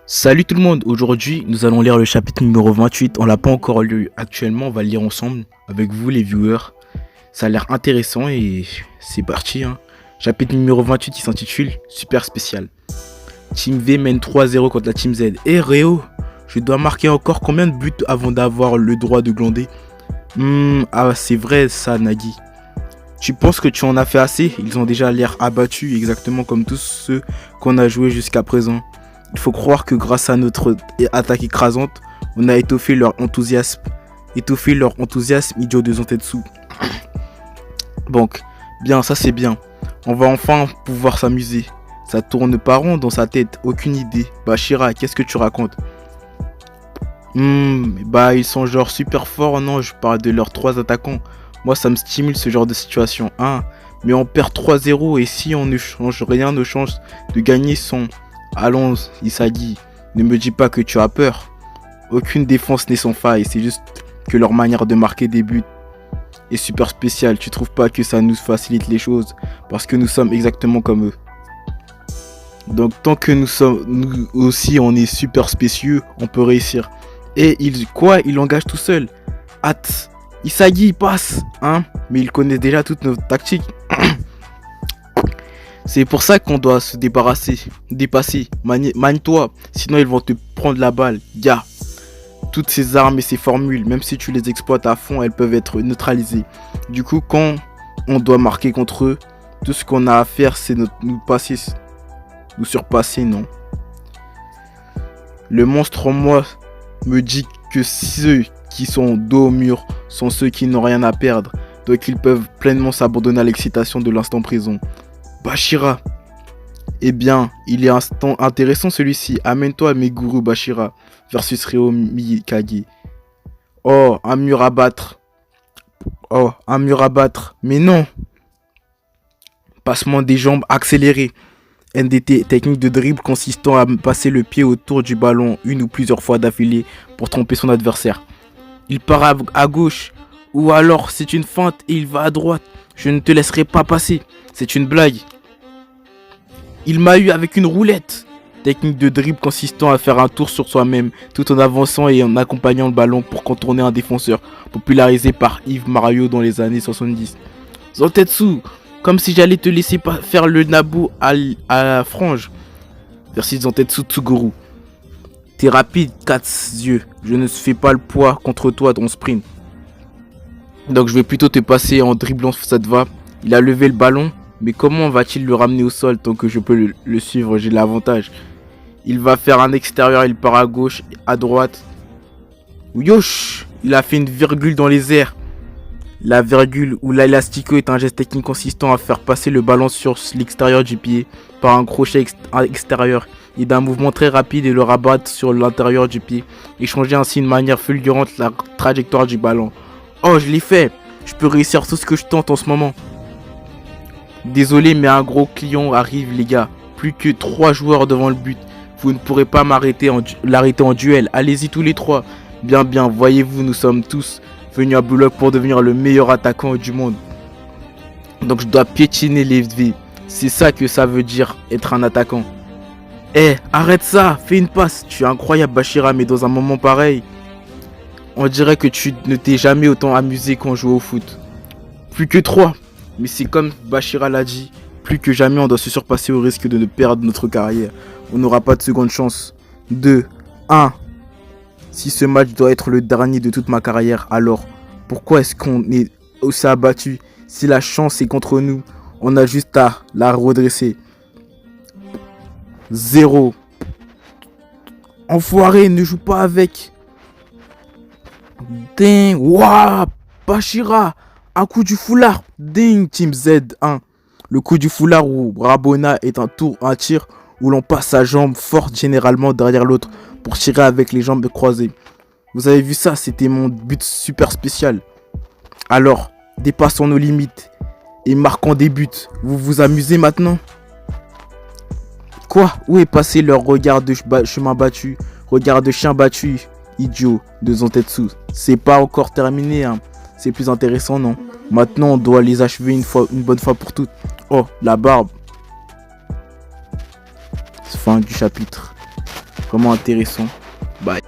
Salut tout le monde, aujourd'hui nous allons lire le chapitre numéro 28, on l'a pas encore lu actuellement, on va le lire ensemble avec vous les viewers. Ça a l'air intéressant et c'est parti hein. Chapitre numéro 28 qui s'intitule Super Spécial. Team V mène 3-0 contre la Team Z. Eh Réo, je dois marquer encore combien de buts avant d'avoir le droit de glander? Ah c'est vrai ça Nagui. Tu penses que tu en as fait assez? Ils ont déjà l'air abattus exactement comme tous ceux qu'on a joué jusqu'à présent. Il faut croire que grâce à notre attaque écrasante, on a étoffé leur enthousiasme. Idiot de Zantetsu. Donc, bien, ça c'est bien. On va enfin pouvoir s'amuser. Ça tourne pas rond dans sa tête, aucune idée. Bashira, qu'est-ce que tu racontes? Ils sont genre super forts, non, je parle de leurs 3 attaquants. Moi ça me stimule ce genre de situation, hein. Mais on perd 3-0 et si on ne change rien, nos chances de gagner sont... Allons, Isagi, ne me dis pas que tu as peur. Aucune défense n'est sans faille, c'est juste que leur manière de marquer des buts est super spéciale. Tu trouves pas que ça nous facilite les choses? Parce que nous sommes exactement comme eux. Donc tant que nous aussi on est super spécieux, on peut réussir. Et il engage tout seul. Hâte, Isagi, il passe, hein. Mais il connaît déjà toutes nos tactiques. C'est pour ça qu'on doit se dépasser, manie-toi, sinon ils vont te prendre la balle, gars. Toutes ces armes et ces formules, même si tu les exploites à fond, elles peuvent être neutralisées. Du coup, quand on doit marquer contre eux, tout ce qu'on a à faire, c'est nous surpasser, non. Le monstre en moi me dit que ceux qui sont dos au mur sont ceux qui n'ont rien à perdre, donc ils peuvent pleinement s'abandonner à l'excitation de l'instant présent. Bashira. Eh bien, il est intéressant celui-ci. Amène-toi Meguru Bashira versus Ryo Mikage. Oh, un mur à battre. Mais non. Passement des jambes accéléré. NDT, technique de dribble consistant à passer le pied autour du ballon une ou plusieurs fois d'affilée pour tromper son adversaire. Il part à gauche ou alors c'est une feinte et il va à droite. Je ne te laisserai pas passer. C'est une blague. Il m'a eu avec une roulette. Technique de dribble consistant à faire un tour sur soi-même tout en avançant et en accompagnant le ballon pour contourner un défenseur, popularisé par Yves Mario dans les années 70. Zantetsu, comme si j'allais te laisser faire le nabou à la frange. Merci Zantetsu Tsuguru. T'es rapide, 4 yeux. Je ne fais pas le poids contre toi dans sprint. Donc je vais plutôt te passer en dribblant, ça te va. Il a levé le ballon. Mais comment va-t-il le ramener au sol tant que je peux le suivre? J'ai l'avantage. Il va faire un extérieur, il part à gauche, à droite. Yosh! Il a fait une virgule dans les airs. La virgule ou l'élastico est un geste technique consistant à faire passer le ballon sur l'extérieur du pied par un crochet extérieur et d'un mouvement très rapide et le rabattre sur l'intérieur du pied et changer ainsi de manière fulgurante la trajectoire du ballon. Oh, je l'ai fait! Je peux réussir tout ce que je tente en ce moment. Désolé, mais un gros client arrive, les gars. Plus que 3 joueurs devant le but. Vous ne pourrez pas l'arrêter en duel. Allez-y tous les 3. Bien, voyez-vous, nous sommes tous venus à Bullock pour devenir le meilleur attaquant du monde. Donc je dois piétiner les V. C'est ça que ça veut dire être un attaquant. Arrête ça, fais une passe. Tu es incroyable, Bashira, mais dans un moment pareil, on dirait que tu ne t'es jamais autant amusé quand jouait au foot. Plus que 3. Mais c'est comme Bashira l'a dit, plus que jamais on doit se surpasser au risque de ne perdre notre carrière. On n'aura pas de seconde chance. 2, 1. Si ce match doit être le dernier de toute ma carrière, alors pourquoi est-ce qu'on est aussi abattu? Si la chance est contre nous, on a juste à la redresser. 0. Enfoiré, ne joue pas avec. Ding, waouh, Bashira. Un coup du foulard, ding, Team Z1. Le coup du foulard ou Rabona est un tir où l'on passe sa jambe forte généralement derrière l'autre pour tirer avec les jambes croisées. Vous avez vu ça, c'était mon but super spécial. Alors, dépassons nos limites et marquons des buts. Vous vous amusez maintenant? Quoi? Où est passé leur regard de chemin battu? Regard de chien battu, idiot de Zantetsu. C'est pas encore terminé, hein. C'est plus intéressant, non? Maintenant, on doit les achever une bonne fois pour toutes. Oh, la barbe. Fin du chapitre. Vraiment intéressant. Bye.